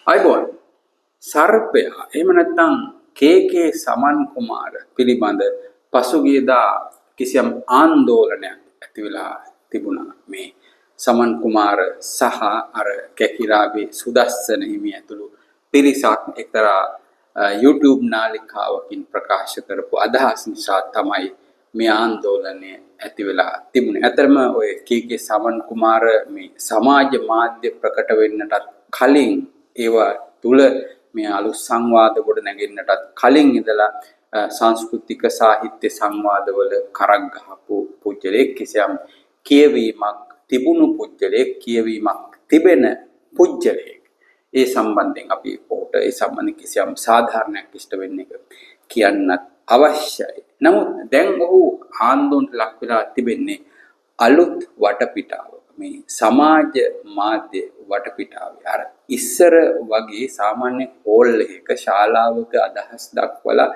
අයිබෝන් සර්පයා එහෙම නැත්නම් කේ සමන් කුමාර පිළිබඳ පසුගියදා කිසියම් ආందోලනයක් ඇති වෙලා තිබුණා. මේ සමන් කුමාර සහ අර කැකිරාවේ සුදස්සන හිමි ඇතුළු පිරිසක් එක්තරා YouTube නාලිකාවකින් ප්‍රකාශ කරපු අදහස් නිසා තමයි මේ ආందోලනය ඇති වෙලා තිබුණේ. අතරම ඔය කේ සමන් කුමාර මේ සමාජ මාධ්‍ය ප්‍රකට වෙන්නටත් කලින් ඒවා තුල මේ අලුත් සංවාද ගොඩ නැගෙන්නටත් කලින් ඉඳලා සංස්කෘතික සාහිත්‍ය සංවාදවල කරක් ගහපු පුජ්‍යලෙක් කිසියම් කියවීමක් තිබුණු පුජ්‍යලෙක් කියවීමක් තිබෙන පුජ්‍යලෙක් ඒ සම්බන්ධයෙන් අපි පොට ඒ සම්බන්ධ කිසියම් සාධාරණයක් ඉෂ්ට වෙන්නේ කියන්නත් අවශ්‍යයි. නමුත් දැන් ඔහු ආందోලනට ලක් වෙලා තිබෙන්නේ අලුත් වටපිටාව මේ සමාජ මාධ්‍ය වටපිටාවේ අර ඉස්සර වගේ සාමාන්‍ය හෝල් එකක ශාලාවක අදහස් දක්වලා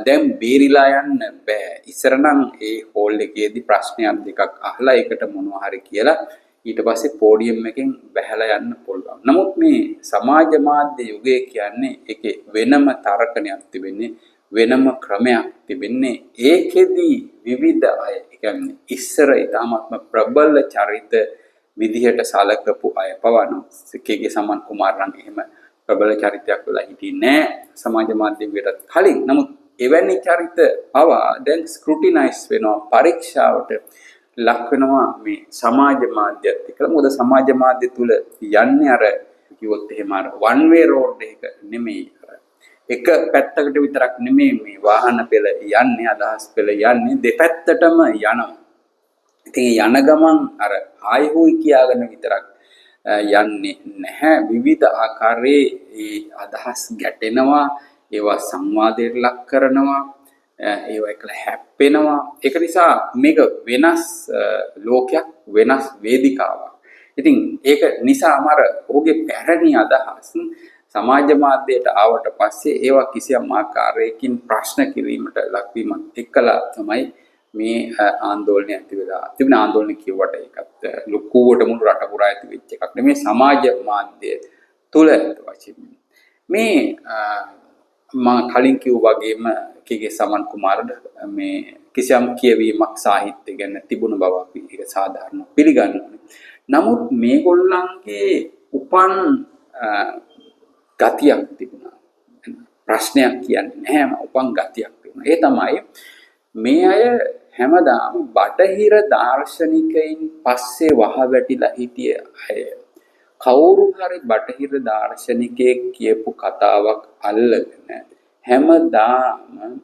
දැන් බේරිලා යන්න බෑ. ඉස්සර නම් ඒ හෝල් එකේදී ප්‍රශ්නයක් දෙකක් අහලා ඒකට මොනවා හරි කියලා ඊට පස්සේ පෝඩියම් එකෙන් බැහැලා යන්න පුළුවන්. නමුත් මේ සමාජ මාධ්‍ය යුගය කියන්නේ ඒකේ වෙනම තරකණයක් තිබෙන්නේ වෙනම ක්‍රමයක් තිබෙන්නේ. ඒකෙදී විවිධ අය කියන්නේ ඉස්සර ඊටාත්ම ප්‍රබල චරිත විදිහට සලකපු අය පවන කේ සමන් කුමාර නම් එහෙම ප්‍රබල චරිතයක් වෙලා හිටියේ නෑ සමාජ මාධ්‍යවලට කලින්. නමුත් එවැනි චරිත පවා දැන් ස්ක්‍රූටිනයිස් වෙනවා, පරීක්ෂාවට ලක් වෙනවා මේ සමාජ මාධ්‍යත් එක්ක. මොකද සමාජ මාධ්‍ය තුල යන්නේ අර කිව්වොත් එහෙම අර වන් වේ රෝඩ් එක නෙමෙයි. එක පැත්තකට විතරක් නෙමෙයි මේ වාහන පෙළ යන්නේ, අදහස් පෙළ යන්නේ දෙපැත්තටම යනවා. ඉතින් යන ගමන් අර ආයි හොයි කියාගෙන විතරක් යන්නේ නැහැ. විවිධ ආකාරයේ ඒ අදහස් ගැටෙනවා, ඒවා සංවාදයට ලක් කරනවා, ඒවා එකල හැප්පෙනවා. ඒක නිසා මේක වෙනස් ලෝකයක්, වෙනස් වේදිකාවක්. ඉතින් ඒක නිසාම අර ඔහුගේ පැරණි අදහස් සමාජ මාධ්‍යයට ආවට පස්සේ ඒවා කිසියම් ආකාරයකින් ප්‍රශ්න කිරීමට ලක්වීමත් එක්කලා තමයි මේ ආందోලනය ඇති වෙලා තිබෙන. ආందోලනය කියවට ඒකත් ලොකුවට මුළු රට පුරා ඇති වෙච්ච එකක් නෙමෙයි. සමාජ මාධ්‍ය තුල වශයෙන් මේ මම කලින් කිව්වා වගේම කේ සමන් කුමාරට මේ කිසියම් කියවීමක් සාහිත්‍ය ගැන තිබුණ බව අපි ඒක සාධාරණ පිළිගන්නවා. නමුත් මේගොල්ලන්ගේ උපන් ගතියක් තිබුණා. ප්‍රශ්නයක් කියන්නේ නැහැ, උපන් ගතියක් තිබුණා. ඒ තමයි මේ අය හැමදාම බටහිර දාර්ශනිකයින් පස්සේ වහවැටිලා හිටිය අය. කවුරු හරි බටහිර දාර්ශනිකයෙක් කියපු කතාවක් අල්ලගෙන හැමදාම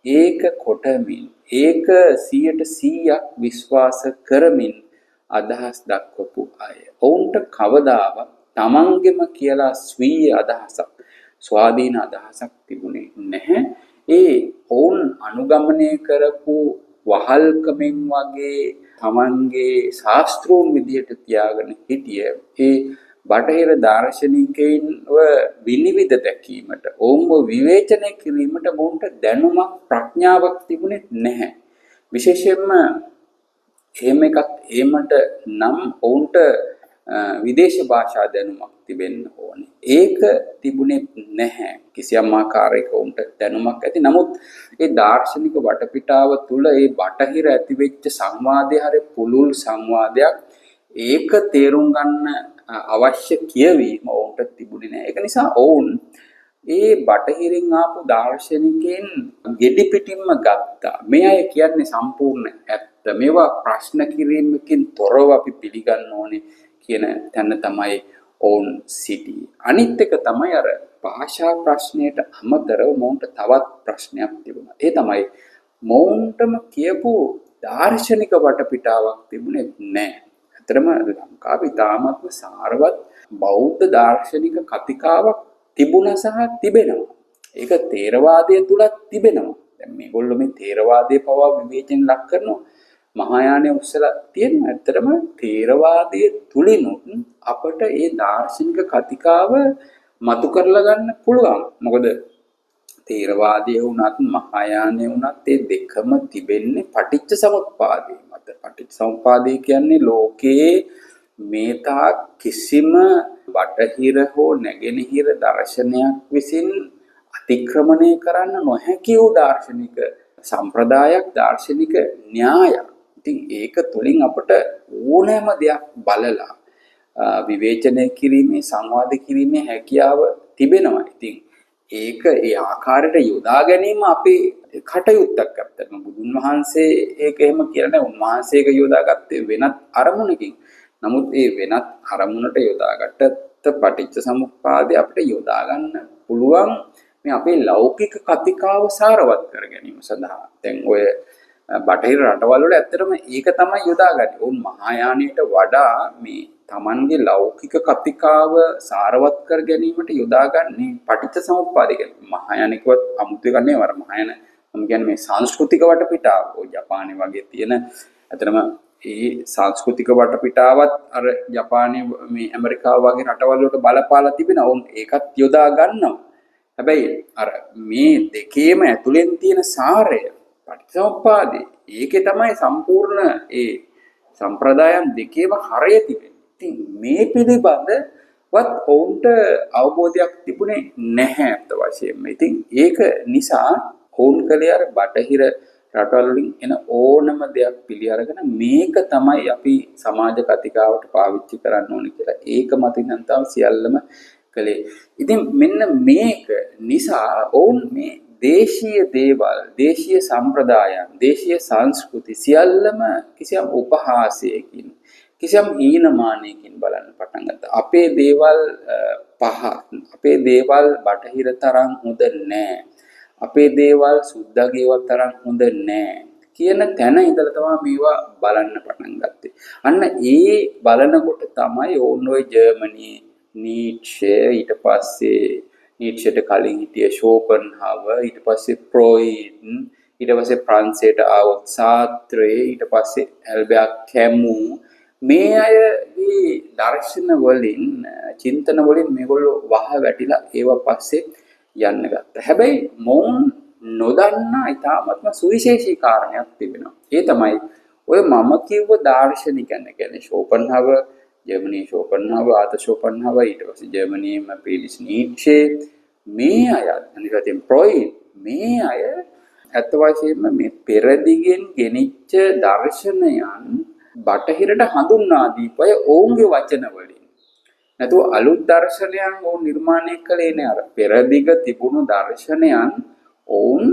ඒක කොටමින් ඒක 100% විශ්වාස කරමින් අදහස් දක්වපු අය. ඔවුන්ට කවදාවත් තමන්ගෙම කියලා ස්වීය අදහසක්, ස්වාධීන අදහසක් තිබුණේ නැහැ. ඒ ඔවුන් අනුගමනය කරපු වහල්කමෙන් වගේ තමන්ගේ ශාස්ත්‍රූන් විදියට තියාගෙන හිටිය ඒ බටහිර දාර්ශනිකයින්ව විනිවිද දැකීමට, ඔවුන්ව විවේචනය කිරීමට මොවුන්ට දැනුමක්, ප්‍රඥාවක් තිබුණේ නැහැ. විශේෂයෙන්ම එහෙම එකක් ඒමට නම් ඔවුන්ට විදේශ භාෂා දැනුමක් තිබෙන්න ඕනේ. ඒක තිබුණේ නැහැ. කිසියම් ආකාරයක උන්ට දැනුමක් ඇති. නමුත් ඒ දාර්ශනික වටපිටාව තුළ ඒ බටහිර ඇතිවෙච්ච සංවාදයේ හරි පුළුල් සංවාදයක් ඒක තේරුම් ගන්න අවශ්‍ය කියවීම ඔවුන්ට තිබුණේ නැහැ. ඒක නිසා ඔවුන් ඒ බටහිරින් ආපු දාර්ශනිකයන් ගෙඩි පිටින්ම ගත්තා. මේ අය කියන්නේ සම්පූර්ණ ඇත්ත. මේවා ප්‍රශ්න කිරීමකින් තොරව අපි පිළිගන්න ඕනේ කියන තැන තමයි ඔවුන් සිටියේ. අනිත් එක තමයි අර භාෂා ප්‍රශ්නයට අමතරව මොවුන්ට තවත් ප්‍රශ්නයක් තිබුණා. ඒ තමයි මොවුන්ටම කියපු දාර්ශනික වටපිටාවක් තිබුණේ නැහැ. ඇත්තටම ලංකාවේ තාමත්ම සාරවත් බෞද්ධ දාර්ශනික කතිකාවක් තිබුණා සහ තිබෙනවා. ඒක ථේරවාදයේ තුලත් තිබෙනවා. දැන් මේගොල්ලෝ මේ ථේරවාදයේ පවා විවේචන ලක් කරනවා. මහායානයේ උස්සලා තියෙන ඇත්තටම ථේරවාදයේ තුලිනුත් අපට ඒ දාර්ශනික කතිකාව මතු කරලා ගන්න පුළුවන්. මොකද ථේරවාදයේ වුණත් මහායානයේ වුණත් ඒ දෙකම තිබෙන්නේ පටිච්ච සමුප්පාදයේ මත. පටිච්ච සමුප්පාදය කියන්නේ ලෝකයේ මේ තාක් කිසිම බටහිර හෝ නැගෙනහිර දර්ශනයක් විසින් අතික්‍රමණය කරන්න නොහැකි වූ දාර්ශනික සම්ප්‍රදායක් දාර්ශනික න්‍යායක්. ඉතින් ඒක තුළින් අපට ඕනෑම දෙයක් බලලා විවේචනය කිරීමේ සංවාද කිරීමේ හැකියාව තිබෙනවා. ඉතින් ඒක ඒ ආකාරයට යොදා ගැනීම අපේ කටයුත්තක්. ඇත්තටම බුදුන් වහන්සේ ඒක එහෙම කියලා නෑ. උන්වහන්සේ ඒක යොදාගත්තේ වෙනත් අරමුණකින්. නමුත් ඒ වෙනත් අරමුණට යොදාගත්ත පටිච්ච සමුප්පාදය අපිට යොදා ගන්න පුළුවන් මේ අපේ ලෞකික කතිකාව සාරවත් කර ගැනීම සඳහා. දැන් ඔය බටහිර රටවල් වල ඇත්තටම ඒක තමයි යොදාගන්නේ. උන් මහායානයට වඩා මේ තමන්ගේ ලෞකික කතිකාව සාරවත් කර ගැනීමට යොදාගන්නේ පටිච්ච සමුප්පාදය. මහායානිකවත් අමුතු ගන්නේ වර මහායාන මම කියන්නේ මේ සංස්කෘතික වටපිටාව. ඔය ජපානයේ වගේ තියෙන ඇත්තටම ඒ සංස්කෘතික වටපිටාවත් අර ජපානයේ මේ ඇමරිකාව වගේ රටවල් වලට බලපාලා තිබෙනවා. උන් ඒකත් යොදා ගන්නවා. හැබැයි අර මේ දෙකේම ඇතුලෙන් තියෙන සාරය පටිච්චසමුප්පාදේ ඒකේ තමයි සම්පූර්ණ ඒ සම්ප්‍රදායන් දෙකේම හරය තිබෙන්නේ. ඉතින් මේ පිළිබඳවත් ඔවුන්ට අවබෝධයක් තිබුණේ නැහැ අත වශයෙන්ම. ඉතින් ඒක නිසා ඔවුන් කලේ අර බටහිර රටවල් වලින් එන ඕනම දෙයක් පිළි අරගෙන මේක තමයි අපි සමාජ කතිකාවට පාවිච්චි කරන්න ඕනේ කියලා. ඒක මතින් නම් තමයි සියල්ලම කලේ. ඉතින් මෙන්න මේක නිසා ඔවුන් මේ දේශීය දේවල්, දේශීය සම්ප්‍රදායන්, දේශීය සංස්කෘති සියල්ලම කිසියම් උපහාසයකින්, කිසියම් හීනමානයකින් බලන්න පටන් ගත්තා. අපේ දේවල් අපේ දේවල් බටහිර තරම් හොඳ නෑ. අපේ දේවල් සුද්දාගේවත් තරම් හොඳ නෑ කියන තැන ඉඳලා තමයි මේවා බලන්න පටන් ගත්තේ. අන්න ඒ බලනකොට තමයි ඕන් ඔය ජර්මනි නීට්ෂේ ඊට පස්සේ නීට්ෂේට කලින් හිටිය ෂෝපන්හාවර් ඊට පස්සේ ෆ්‍රොයිඩ් ඊට පස්සේ ප්‍රංශයට ආවොත් සාත්‍රේ ඊට පස්සේ ඇල්බර්ට් කැමු මේ අයගේ දර්ශන වලින් චින්තන වලින් මේගොල්ලෝ වහ වැටිලා ඒව පස්සේ යන්න ගත්තා. හැබැයි මොවුන් නොදන්නා ඉතාමත්ම සුවිශේෂී කාරණයක් තිබෙනවා. ඒ තමයි ඔය මම කිව්ව දාර්ශනිකයන් කියන්නේ ෂෝපන්හාවර් ජර්මනි ෂෝපන්හාවර් ආර්ථර් ෂෝපන්හාවර් ඊට පස්සේ ජර්මනියේම ෆ්‍රීඩ්රිච් නීට්ෂේ මේ අය අනිවාර්යයෙන් ෆ්‍රොයිඩ් මේ අය අත් වශයෙන්ම මේ පෙරදිගෙන් ගෙනිච්ච දර්ශනයන් බටහිරට හඳුන්වා දීපය ඔවුන්ගේ වචන වලින්. නැතුව අලුත් දර්ශනයන් ඔවුන් නිර්මාණය කළේ නෑ. අර පෙරදිග තිබුණු දර්ශනයන් ඔවුන්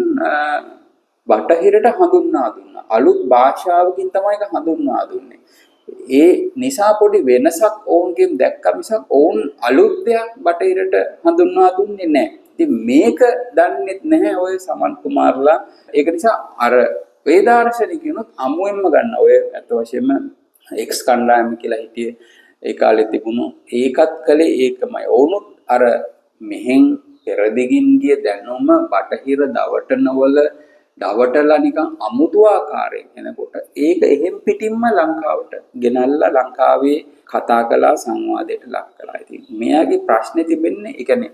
බටහිරට හඳුන්වා දුන්නා. අලුත් භාෂාවකින් තමයි ඒක හඳුන්වා දුන්නේ. ඒ නිසා පොඩි වෙනසක් ඔවුන්ගෙන් දැක්ක මිසක් ඔවුන් අලුත් දෙයක් බටහිරට හඳුන්වා දුන්නේ නැහැ. ඉතින් මේක දන්නෙත් නැහැ ඔය සමන් කුමාරලා. ඒක නිසා අර ඒ දාර්ශනිකයන්ොත් අමුවෙන්ම ගන්න ඔය අත වශයෙන්ම එක්ස් කණ්ඩායම කියලා හිටියේ ඒ කාලේ තිබුණු ඒකත් කලේ ඒකමයි. ඔවුනුත් අර මෙහෙන් පෙරදිගින් ගිය දැනුම බටහිර දවටනවල දවටලා නිකන් අමුතු ආකාරයෙන් එනකොට ඒක එහෙම් පිටින්ම ලංකාවට ගෙනල්ලා ලංකාවේ කතා කළා සංවාදයට ලක් කළා. ඉතින් මෙයාගේ ප්‍රශ්නේ තිබෙන්නේ ඒ කියන්නේ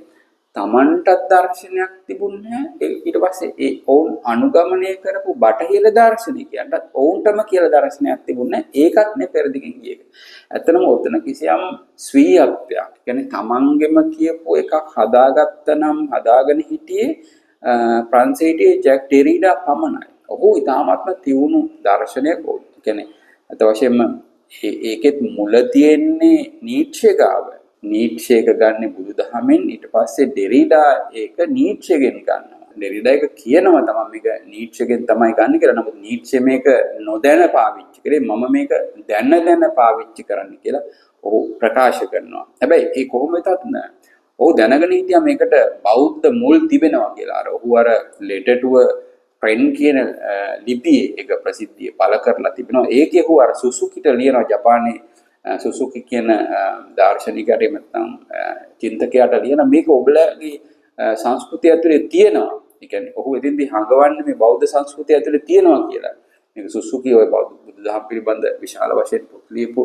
Tamanටත් දර්ශනයක් තිබුණේ ඊට පස්සේ ඒ ඔවුන් අනුගමනය කරපු බටහිර දාර්ශනිකයන්ටත් ඔවුන්ටම කියලා දර්ශනයක් තිබුණේ ඒකත් නේ පෙරදිගින් ගිය එක. ඇත්තනම ඔතන කිසියම් ස්වීයත්වයක් කියන්නේ Tamanගෙම කියපු එකක් හදාගත්තනම් හදාගෙන හිටියේ ප්‍රංශයේ ජැක් ඩෙරිඩා පමණයි. ඔහු ඉතාමත්ම තියුණු දර්ශනයක්. කියන්නේ අත වශයෙන්ම ඒකෙත් මුල තියෙන්නේ නීට්ෂේ ගාව. නීට්ෂේක ගන්න බුදුදහමෙන් ඊට පස්සේ ඩෙරිඩා ඒක නීට්ෂේගෙන් ගන්නවා. ඩෙරිඩා එක කියනවා තමයි මේක නීට්ෂේගෙන් තමයි ගන්න කියලා. නමුත් නීට්ෂේ මේක නොදැන පාවිච්චි කරේ මම මේක දැන පාවිච්චි කරන්න කියලා ඔහු ප්‍රකාශ කරනවා. හැබැයි ඒ කොහොම වෙතත් ඔහු දැනගෙන හිටියා මේකට බෞද්ධ මුල් තිබෙනවා කියලා. අර ඔහු අර letter to a friend කියන ලිපියේ එක ප්‍රසිද්ධිය පළ කරලා තිබෙනවා. ඒකේ ඔහු අර සුසුකිට ලියනවා ජපානයේ සුසුකි කියන දාර්ශනිකයට නැත්නම් චින්තකයාට ලියන මේක ඔබලගේ සංස්කෘතිය ඇතුලේ තියෙනවා. ඒ කියන්නේ ඔහු එදින්දී හඟවන්නේ මේ බෞද්ධ සංස්කෘතිය ඇතුලේ තියෙනවා කියලා. මේක සුසුකි ඔය බෞද්ධ බුදුදහම පිළිබඳ විශාල වශයෙන් ලියපු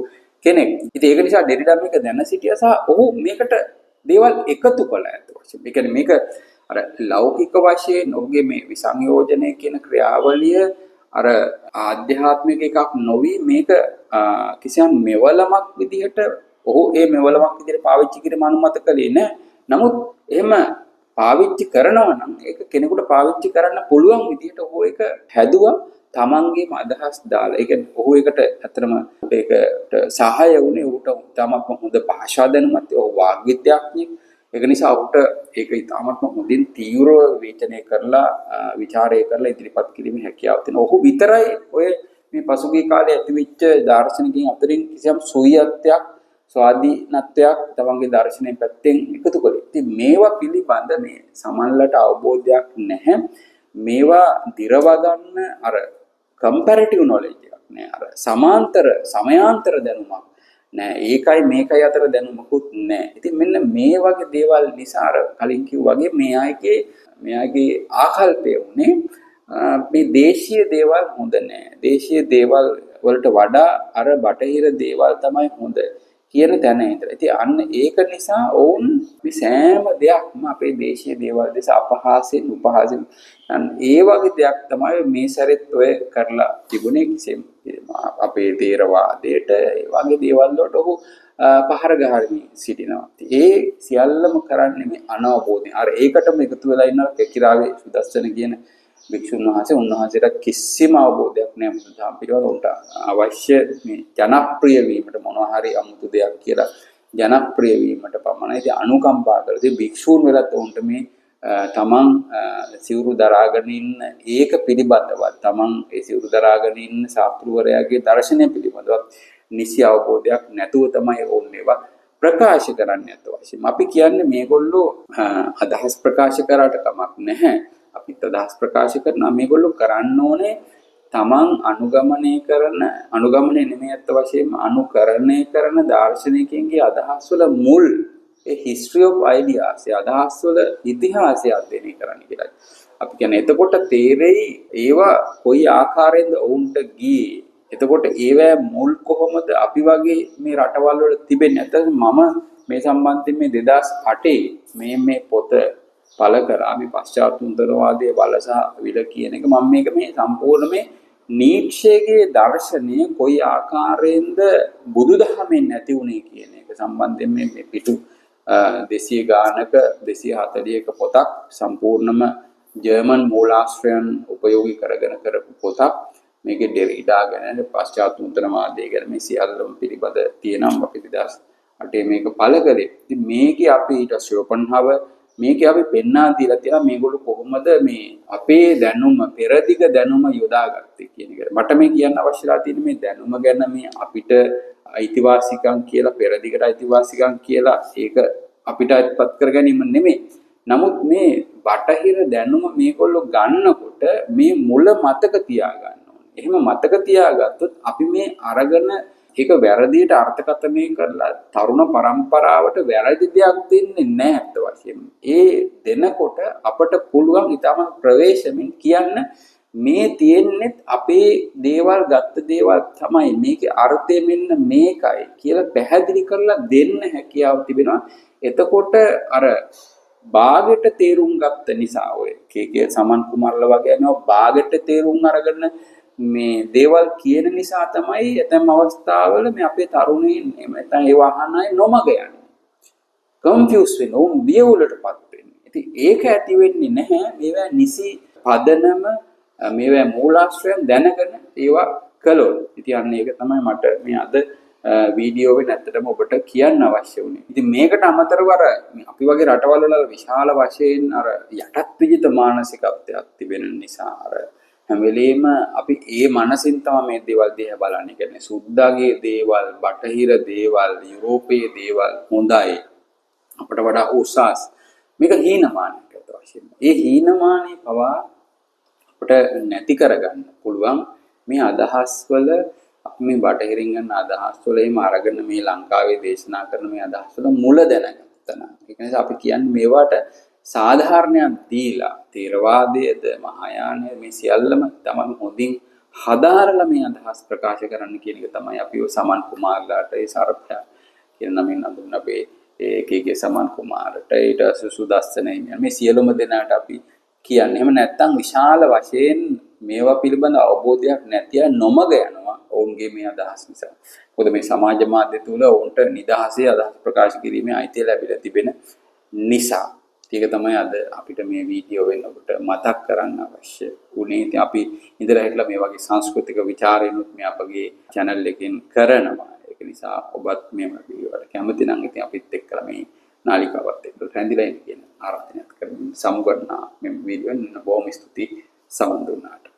කෙනෙක්. ඉතින් ඒක නිසා ඩෙරිඩා මේක දැන සිටියා සහ ඔහු මේකට දේවල් එකතු කළා ඇත්ත වශයෙන්ම. ඒ කියන්නේ මේක අර ලෞකික වශයෙන් ඔහුගේ මේ විසංයෝජනය කියන ක්‍රියාවලිය අර ආධ්‍යාත්මික එකක් නොවි මේක කිසියම් මෙවලමක් විදිහට ඔහු ඒ මෙවලමක් විදිහට පාවිච්චි කිරීම අනුමත කළේ නැහැ. නමුත් එහෙම පාවිච්චි කරනවා නම් ඒක කෙනෙකුට පාවිච්චි කරන්න පුළුවන් විදිහට ඔහු ඒක හැදුවා තමන්ගේම අදහස් දාලා. ඒ කියන්නේ ඔහු ඒකට ඇත්තටම ඒකට සහාය වුණේ ඔහුට ඉතාමත්ම හොඳ භාෂා දැනුමක්, ඔහු වාග් විද්‍යාඥයෙක්. ඒක නිසා ඔහුට ඒක ඉතාමත්ම හොඳින් තීව්‍රව විචනය කරලා ਵਿਚාරය කරලා ඉදිරිපත් කිරීමේ හැකියාව තියෙනවා. ඔහු විතරයි ඔය මේ පසුගිය කාලේ ඇතිවෙච්ච දාර්ශනිකයින් අතරින් කිසියම් සුවියත්වයක් ස්වාධීනත්වයක් තමන්ගේ දර්ශනයෙන් පැත්තෙන් එකතු කළේ. ඉතින් මේවා පිළිබඳ මේ සමන්ලට අවබෝධයක් නැහැ. මේවා දිරව ගන්න අර කම්පැරටිව් නොලෙජ් එකක් නෑ. අර සමයාන්තර දැනුමක් නෑ. ඒකයි මේකයි අතර දැනුමකුත් නෑ. ඉතින් මෙන්න මේ වගේ දේවල් නිසා අර කලින් කිව්වා වගේ මෙයාගේ ආකල්පය උනේ මේ දේශීය දේවල් හොඳ නෑ. දේශීය දේවල් වලට වඩා අර බටහිර දේවල් තමයි හොඳ කියන තැන ඉඳලා. ඉතින් අන්න ඒක නිසා ඔවුන් මේ සෑම දෙයක්ම අපේ දේශීය දේවල් දෙස අපහාසයෙන් උපහාසයෙන් ඒ වගේ දෙයක් තමයි මේ සැරෙත් ඔය කරලා තිබුණේ. කිසිම අපේ තේරවාදයට ඒ වගේ දේවල් වලට ඔහු පහර ගහමින් සිටිනවා. ඒ සියල්ලම කරන්නේ මේ අනවබෝධයෙන්. අර ඒකටම එකතු වෙලා ඉන්නවා කෙකිරාවේ සුදස්සන කියන භික්ෂුන් වහන්සේ. උන්වහන්සේට කිසිම අවබෝධයක් නැහැ බුදුදහම පිළිබඳව. උන්ට අවශ්‍ය මේ ජනප්‍රිය වීමට මොනවා හරි අමුතු දෙයක් කියලා ජනප්‍රිය වීමට පමණයි. ඉතින් අනුකම්පා කරලා ඉතින් භික්ෂුන් වෙලත් උන්ට මේ තමන් සිවුරු දරාගෙන ඉන්න ඒක පිළිබඳව තමන් ඒ සිවුරු දරාගෙන ඉන්න ශාස්ත්‍රවරයාගේ දර්ශනය පිළිබඳව නිසි අවබෝධයක් නැතුව තමයි ඔවුන් ඒවා ප්‍රකාශ කරන්නේ. අත වශයෙන් අපි කියන්නේ මේගොල්ලෝ අදහස් ප්‍රකාශ කරාට කමක් නැහැ. අපිත් අදහස් ප්‍රකාශ කරනවා මේගොල්ලෝ කරන්න ඕනේ තමන් අනුගමනය නෙමෙයි අත වශයෙන්ම අනුකරණය කරන දාර්ශනිකයන්ගේ අදහස් වල මුල් history of ideas අදහස් වල ඉතිහාසය අධ්‍යයනය කරන්න කියලා. අපි කියන්නේ එතකොට තේරෙයි ඒවා කොයි ආකාරයෙන්ද ඔවුන්ට ගියේ. එතකොට ඒවැ මුල් කොහොමද අපි වගේ මේ රටවල් වල තිබෙන්නේ. නැත්නම් මම මේ සම්බන්ධයෙන් මේ 2008 මේ පොත පළ කරා මේ පශ්චාත් උන්දරවාදයේ බල සහ විල කියන එක මම මේක මේ සම්පූර්ණ මේ නීත්ෂේගේ දර්ශනය කොයි ආකාරයෙන්ද බුදුදහමෙන් නැති වුණේ කියන එක සම්බන්ධයෙන් මේ පිටු 200 ගානක 240ක පොතක් සම්පූර්ණම ජර්මන් මූලාශ්‍රයන් උපයෝගී කරගෙන කරපු පොතක්. මේකේ ඩෙරිඩා ගැන පශ්චාත් උන්දරවාදය ගැන මේ සියල්ලම පිළිබඳ තියෙනවා. අපි 2008 මේක පළ කළේ. ඉතින් මේකේ අපි ඊට ශෝපන්හාවර් මේකේ අපි පෙන්වා දීලා තියෙනවා මේගොල්ලෝ කොහොමද මේ අපේ දැනුම පෙරදිග දැනුම යොදාගත්තේ කියන එක. මට මේ කියන්න අවශ්‍යලා තියෙන මේ දැනුම ගැන මේ අපිට අයිතිවාසිකම් කියලා පෙරදිගට අයිතිවාසිකම් කියලා ඒක අපිට අත්පත් කර ගැනීම නෙමෙයි. නමුත් මේ බටහිර දැනුම මේගොල්ලෝ ගන්නකොට මේ මුල මතක තියාගන්න ඕනේ. එහෙම මතක තියාගත්තොත් අපි මේ අරගෙන ඒක වැරදියට අර්ථකථනය කරලා තරුණ පරම්පරාවට වැරදි දෙයක් දෙන්නේ නැහැ අත් වශයෙන්ම. ඒ දෙනකොට අපට පුළුවන් ඊටම ප්‍රවේශමින් කියන්න මේ තියෙන්නේ අපේ දේවල් ගත්ත දේවල් තමයි මේකේ අර්ථය මෙන්න මේකයි කියලා පැහැදිලි කරලා දෙන්න හැකියාව තිබෙනවා. එතකොට අර බාගෙට තේරුම් ගත්ත නිසා ඔය කේකේ සමන් කුමාරලා වගේ නෝ බාගෙට තේරුම් අරගෙන මේ දේවල් කියන නිසා තමයි ඇතැම් අවස්ථාවල මේ අපේ තරුණයින් එහෙම නැත්නම් ඒ වහනයි නොමග යන්නේ. කන්ෆියුස් වෙනවා, බියවලටපත් වෙන්නේ. ඉතින් ඒක ඇති වෙන්නේ නැහැ. මේවා නිසි පදනම මේවා මූලාශ්‍රයන් දැනගෙන ඒවා කළොත්. ඉතින් අන්න ඒක තමයි මට මේ අද වීඩියෝවේ නැත්තටම ඔබට කියන්න අවශ්‍ය වුණේ. ඉතින් මේකට අමතරව අර අපි වගේ රටවල් වල විශාල වශයෙන් අර යටත් විජිත මානසිකත්වයක් තිබෙන නිසා අර හැම වෙලෙම අපි ඒ මනසින් තමයි මේ දේවල් දිහා බලන්නේ. කියන්නේ සුද්ධාගේ දේවල්, බටහිර දේවල්, යුරෝපයේ දේවල් හොඳයි. අපට වඩා උසස්. මේක හීනමානයක් වශයෙන්. ඒ හීනමානී පවා අපට නැති කරගන්න පුළුවන් මේ අදහස් වල අපි මේ බටහිරින් ගන්න අදහස් වල එහෙම අරගෙන මේ ලංකාවේ දේශනා කරන මේ අදහස් වල මුල දැනගත්තා නම්. ඒ නිසා අපි කියන්නේ මේවට සාධාරණයක් දීලා තේරවාදයේද මහායානය මේ සියල්ලම තමයි හොඳින් හදාරලා මේ අදහස් ප්‍රකාශ කරන්න කියන එක තමයි අපි සමන් කුමාරලාට ඒ සරප්පා කියන නමින් අඳුන් අපේ ඒකේ සමන් කුමාරට ඊට සුදස්සනේ මේ සියලුම දෙනාට අපි කියන්නේ. එහෙම නැත්නම් විශාල වශයෙන් මේවා පිළිබඳ අවබෝධයක් නැති අය නොමග යනවා ඔවුන්ගේ මේ අදහස් නිසා. මොකද මේ සමාජ මාධ්‍ය තුල ඔවුන්ට නිදහසේ අදහස් ප්‍රකාශ කිරීමේ අයිතිය ලැබිලා තිබෙන නිසා. ඒක තමයි අද අපිට මේ වීඩියෝ වෙනකොට මතක් කරන්න අවශ්‍ය උනේ. ඉතින් අපි ඉඳලා හිටලා මේ වගේ සංස්කෘතික ਵਿਚාරයනුත් මේ අපගේ channel එකෙන් කරනවා. ඒක නිසා ඔබත් මේ වීඩියෝ වලට කැමති නම් ඉතින් අපිත් එක්කලා මේ නාලිකාවත් එක්ක රැඳිලා ඉන්න කියන ආරාධනයක් කරමින් සමුගන්නා මේ වීඩියෝ බොහොම ස්තුතියි සමන් දුන්නාට.